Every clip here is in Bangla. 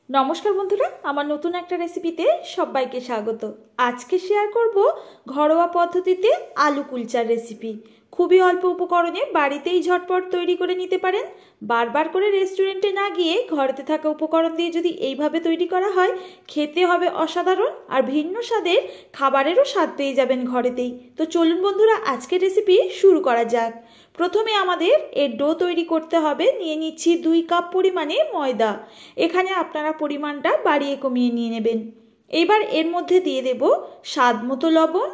নমস্কার বন্ধুরা, আমার নতুন একটা রেসিপিতে সবাইকে স্বাগত। আজকে শেয়ার করব ঘরোয়া পদ্ধতিতে আলু কুলচার রেসিপি। খুবই অল্প উপকরণে বাড়িতেই ঝটপট তৈরি করে নিতে পারেন। বারবার করে রেস্টুরেন্টে না গিয়ে ঘরেতে থাকা উপকরণ দিয়ে যদি এইভাবে তৈরি করা হয়, খেতে হবে অসাধারণ আর ভিন্ন স্বাদের খাবারেরও স্বাদ পেয়ে যাবেন ঘরেতেই। তো চলুন বন্ধুরা, আজকের রেসিপি শুরু করা যাক। প্রথমে আমাদের এর ডো তৈরি করতে হবে। নিয়ে নিচ্ছি 2 কাপ পরিমাণে ময়দা। এখানে আপনারা পরিমাণটা বাড়িয়ে কমিয়ে নিয়ে নেবেন। এবার এর মধ্যে দিয়ে দেব স্বাদ মতো লবণ,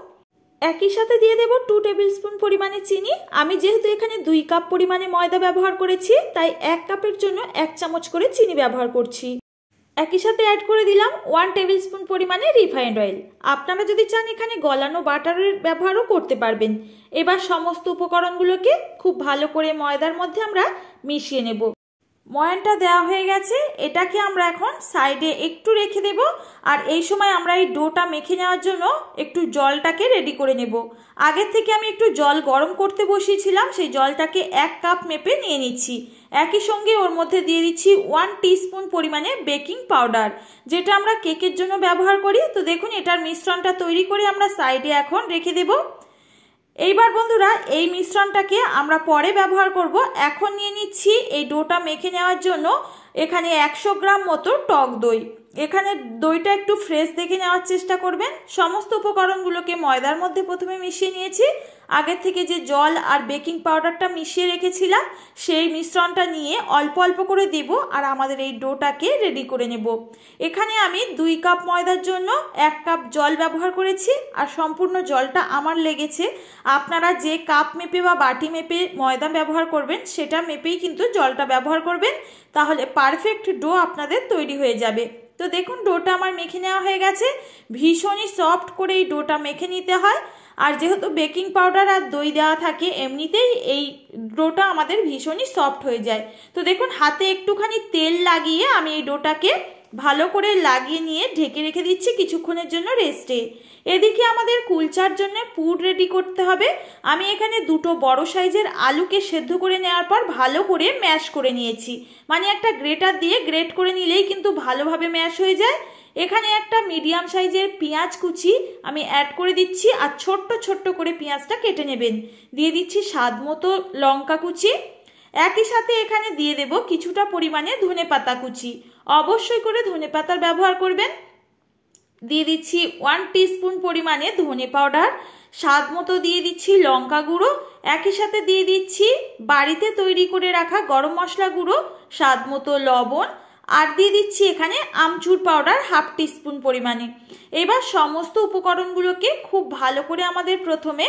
একই সাথে দিয়ে দেব 2 টেবিল স্পুন পরিমাণে চিনি। আমি যেহেতু এখানে 2 কাপ পরিমাণে ময়দা ব্যবহার করেছি, তাই 1 কাপের জন্য 1 চামচ করে চিনি ব্যবহার করছি। একই সাথে অ্যাড করে দিলাম 1 টেবিল স্পুন পরিমাণে রিফাইন্ড অয়েল। আপনারা যদি চান এখানে গলানো বাটারের ব্যবহারও করতে পারবেন। এবার সমস্ত উপকরণগুলোকে খুব ভালো করে ময়দার মধ্যে আমরা মিশিয়ে নেব। ময়ানটা দেওয়া হয়ে গেছে, এটাকে আমরা এখন সাইডে একটু রেখে দেব। আর এই সময় আমরা এই ডোটা মেখে নেওয়ার জন্য একটু জলটাকে রেডি করে নেব। আগের থেকে আমি একটু জল গরম করতে বসিয়েছিলাম, সেই জলটাকে 1 কাপ মেপে নিয়ে নিচ্ছি। একই সঙ্গে ওর মধ্যে দিয়ে দিচ্ছি 1 টিস্পুন পরিমাণে বেকিং পাউডার, যেটা আমরা কেকের জন্য ব্যবহার করি। তো দেখুন, এটার মিশ্রণটা তৈরি করে আমরা সাইডে এখন রেখে দেব। এইবার বন্ধুরা, এই মিশ্রণটাকে আমরা পরে ব্যবহার করব। এখন নিয়ে নিচ্ছি এই ডোটা মেখে নেওয়ার জন্য এখানে 100 গ্রাম মতো টক দই। এখানে দইটা একটু ফ্রেশ দেখে নেওয়ার চেষ্টা করবেন। সমস্ত উপকরণগুলোকে ময়দার মধ্যে প্রথমে মিশিয়ে নিয়েছি। আগের থেকে যে জল আর বেকিং পাউডারটা মিশিয়ে রেখেছিলাম, সেই মিশ্রণটা নিয়ে অল্প অল্প করে দেব আর আমাদের এই ডোটাকে রেডি করে নেব। এখানে আমি 2 কাপ ময়দার জন্য 1 কাপ জল ব্যবহার করেছি, আর সম্পূর্ণ জলটা আমার লেগেছে। আপনারা যে কাপ মেপে বা বাটি মেপে ময়দা ব্যবহার করবেন, সেটা মেপেই কিন্তু জলটা ব্যবহার করবেন, তাহলে পারফেক্ট ডো আপনাদের তৈরি হয়ে যাবে। তো দেখুন, ডোটা আমার মেখে নেওয়া হয়ে গেছে। ভীষণই সফট করে এই ডোটা মেখে নিতে হয়। আর যেহেতু বেকিং পাউডার আর দই দেওয়া থাকে, এমনিতেই এই ডোটা আমাদের ভীষণই সফট হয়ে যায়। তো দেখুন, হাতে একটুখানি তেল লাগিয়ে আমি এই ডোটাকে ভালো করে লাগিয়ে নিয়ে ঢেকে রেখে দিচ্ছি কিছুক্ষণের জন্য রেস্টে। এদিকে আমাদের কুলচার জন্য পুর রেডি করতে হবে। আমি এখানে 2টো বড় সাইজের আলুকে সেদ্ধ করে নেওয়ার পর ভালো করে ম্যাশ করে নিয়েছি। মানে একটা গ্রেটার দিয়ে গ্রেট করে নিলেই কিন্তু ভালোভাবে ম্যাশ হয়ে যায়। এখানে একটা মিডিয়াম সাইজের পেঁয়াজ কুচি আমি অ্যাড করে দিচ্ছি, আর ছোট্ট ছোট্ট করে পেঁয়াজটা কেটে নেবেন। দিয়ে দিচ্ছি স্বাদ মতো লঙ্কা কুচি। একই সাথে এখানে দিয়ে দেব কিছুটা পরিমাণে ধনেপাতা কুচি। অবশ্যই করে ধনেপাতার ব্যবহার করবেন। দিয়ে দিচ্ছি 1 টিস্পুন পরিমাণে ধনে পাউডার। স্বাদ মতো দিয়ে দিচ্ছি লঙ্কা গুঁড়ো। একই সাথে দিয়ে দিচ্ছি বাড়িতে তৈরি করে রাখা গরম মশলা গুঁড়ো, স্বাদ মতো লবণ, আর দিয়ে দিচ্ছি এখানে আমচুর পাউডার 1/2 টিস্পুন পরিমাণে। এবার সমস্ত উপকরণগুলোকে খুব ভালো করে আমাদের প্রথমে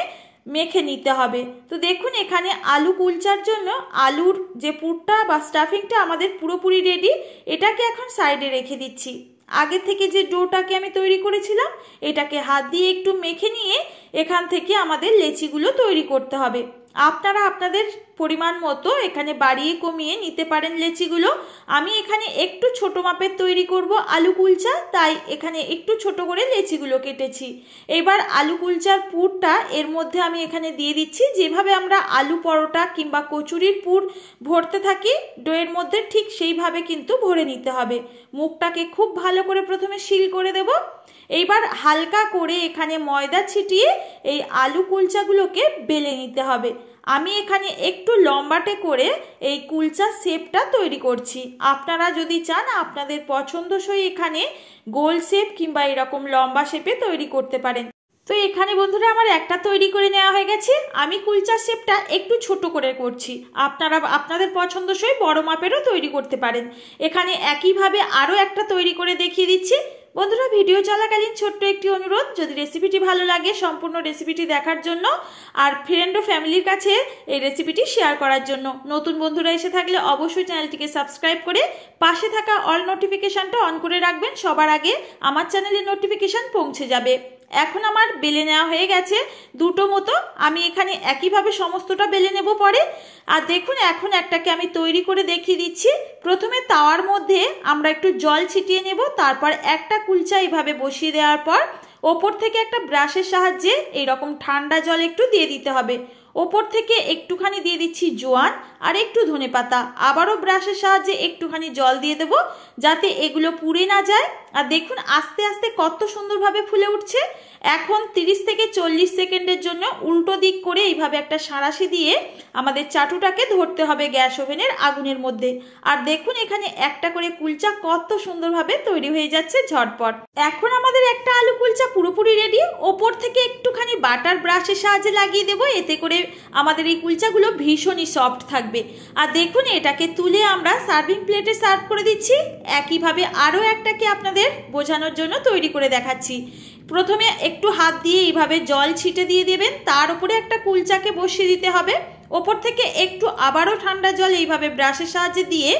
মেখে নিতে হবে। তো দেখুন, এখানে আলু কুলচার জন্য আলুর যে পুরটা বা স্টাফিংটা আমাদের পুরোপুরি রেডি। এটাকে এখন সাইডে রেখে দিচ্ছি। আগে থেকে যে ডোটাকে আমি তৈরি করেছিলাম, এটাকে হাত দিয়ে একটু মেখে নিয়ে এখান থেকে আমাদের লেচিগুলো তৈরি করতে হবে। আপনারা আপনাদের পরিমাণ মতো এখানে বাড়িয়ে কমিয়ে নিতে পারেন লেচিগুলো। আমি এখানে একটু ছোট মাপের তৈরি করব আলু কুলচা, তাই এখানে একটু ছোট করে লেচিগুলো কেটেছি। এবার আলু কুলচার পুরটা এর মধ্যে আমি এখানে দিয়ে দিচ্ছি। যেভাবে আমরা আলু পরোটা কিংবা কচুরির পুর ভরতে থাকি ডোয়ের মধ্যে, ঠিক সেইভাবে কিন্তু ভরে নিতে হবে। মুখটাকে খুব ভালো করে প্রথমে সিল করে দেব। এইবার হালকা করে এখানে ময়দা ছিটিয়ে এই আলু কুলচাগুলোকে বেলে নিতে হবে। আমি এখানে একটু লম্বাটে করে এই কুলচা শেপটা তৈরি করছি। আপনারা যদি চান আপনাদের পছন্দসই এখানে গোল শেপ কিংবা এরকম লম্বা শেপে তৈরি করতে পারেন। তো এখানে বন্ধুরা আমার একটা তৈরি করে নেওয়া হয়ে গেছে। আমি কুলচার শেপটা একটু ছোট করে করছি। আপনারা আপনাদের পছন্দসই বড় মাপেরও তৈরি করতে পারেন। এখানে একইভাবে আরও একটা তৈরি করে দেখিয়ে দিচ্ছি। বন্ধুরা, ভিডিও চলাকালীন ছোট্ট একটি অনুরোধ, যদি রেসিপিটি ভালো লাগে সম্পূর্ণ রেসিপিটি দেখার জন্য, আর ফ্রেন্ড ও ফ্যামিলির কাছে এই রেসিপিটি শেয়ার করার জন্য। নতুন বন্ধুরা এসে থাকলে অবশ্যই চ্যানেলটিকে সাবস্ক্রাইব করে পাশে থাকা অল নোটিফিকেশানটা অন করে রাখবেন। সবার আগে আমার চ্যানেলের নোটিফিকেশান পৌঁছে যাবে। এখন আমার বেলে নেওয়া হয়ে গেছে 2টো মতো। আমি এখানে একইভাবে সমস্তটা বেলে নেব পরে। আর দেখুন, এখন একটাকে আমি তৈরি করে দেখিয়ে দিচ্ছি। প্রথমে তাওয়ার মধ্যে আমরা একটু জল ছিটিয়ে নেব, তারপর একটা কুলচা এইভাবে বসিয়ে দেওয়ার পর ওপর থেকে একটা ব্রাশের সাহায্যে এইরকম ঠান্ডা জল একটু দিয়ে দিতে হবে। ওপর থেকে একটুখানি দিয়ে দিচ্ছি জোয়ান আর একটু ধনেপাতা। আবারও ব্রাশের সাহায্যে একটুখানি জল দিয়ে দেবো যাতে এগুলো পুড়ে না যায়। আর দেখুন আস্তে আস্তে কত সুন্দরভাবে ফুলে উঠছে। এখন 30 থেকে 40 সেকেন্ডের জন্য উল্টো দিক করে এইভাবে একটা সাঁড়াশি দিয়ে আমাদের চাটুটাকে ধরতে হবে গ্যাস ওভেনের আগুনের মধ্যে। আর দেখুন এখানে একটা করে কুলচা কত সুন্দরভাবে তৈরি হয়ে যাচ্ছে ঝটপট। এখন আমাদের একটা আলু কুলচা পুরোপুরি রেডি। ওপর থেকে একটুখানি বাটার ব্রাশের সাহায্যে লাগিয়ে দেবো, এতে করে আমাদের এই কুলচাগুলো ভীষণই সফট থাকবে। আর দেখুন এটাকে তুলে আমরা সার্ভিং প্লেটে সার্ভ করে দিচ্ছি। একইভাবে আরও একটাকে আপনাদের বোঝানোর জন্য তৈরি করে দেখাচ্ছি। প্রথমে একটু হাত দিয়ে এইভাবে জল ছিটে দিয়ে দেবেন, তার উপরে একটা কুলচাকে বসিয়ে দিতে হবে। ওপর থেকে একটু আবারও ঠান্ডা জল এইভাবে ব্রাশের সাহায্যে দিয়ে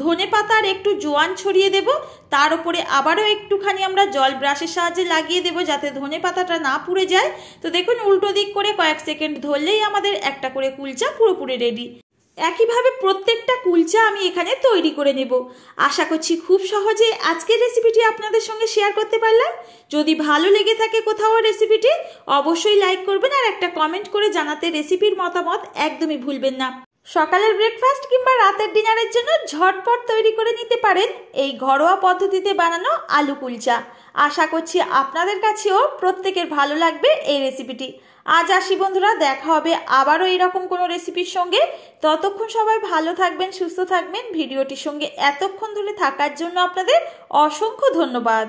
ধনেপাতা আর একটু জোয়ান ছড়িয়ে দেব। তার উপরে আবারও একটুখানি আমরা জল ব্রাশের সাহায্যে লাগিয়ে দেব যাতে ধনেপাতাটা না পুড়ে যায়। তো দেখুন উল্টো দিক করে কয়েক সেকেন্ড ধরলেই আমাদের একটা করে কুলচা পুরোপুরি রেডি। একইভাবে প্রত্যেকটা কুলচা আমি এখানে তৈরি করে নেব। আশা করছি খুব সহজে আজকের রেসিপিটি আপনাদের সঙ্গে শেয়ার করতে পারলাম। যদি ভালো লেগে থাকে কোথাও রেসিপিটি, অবশ্যই লাইক করবেন আর একটা কমেন্ট করে জানাতে রেসিপির মতামত একদমই ভুলবেন না। সকালের ব্রেকফাস্ট কিংবা রাতের ডিনারের জন্য ঝটপট তৈরি করে নিতে পারেন এই ঘরোয়া পদ্ধতিতে বানানো আলু কুলচা। আশা করছি আপনাদের কাছেও প্রত্যেকের ভালো লাগবে এই রেসিপিটি। আজ আসি বন্ধুরা, দেখা হবে আবারও এরকম কোনো রেসিপির সঙ্গে। ততক্ষণ সবাই ভালো থাকবেন, সুস্থ থাকবেন। ভিডিওটির সঙ্গে এতক্ষণ ধরে থাকার জন্য আপনাদের অসংখ্য ধন্যবাদ।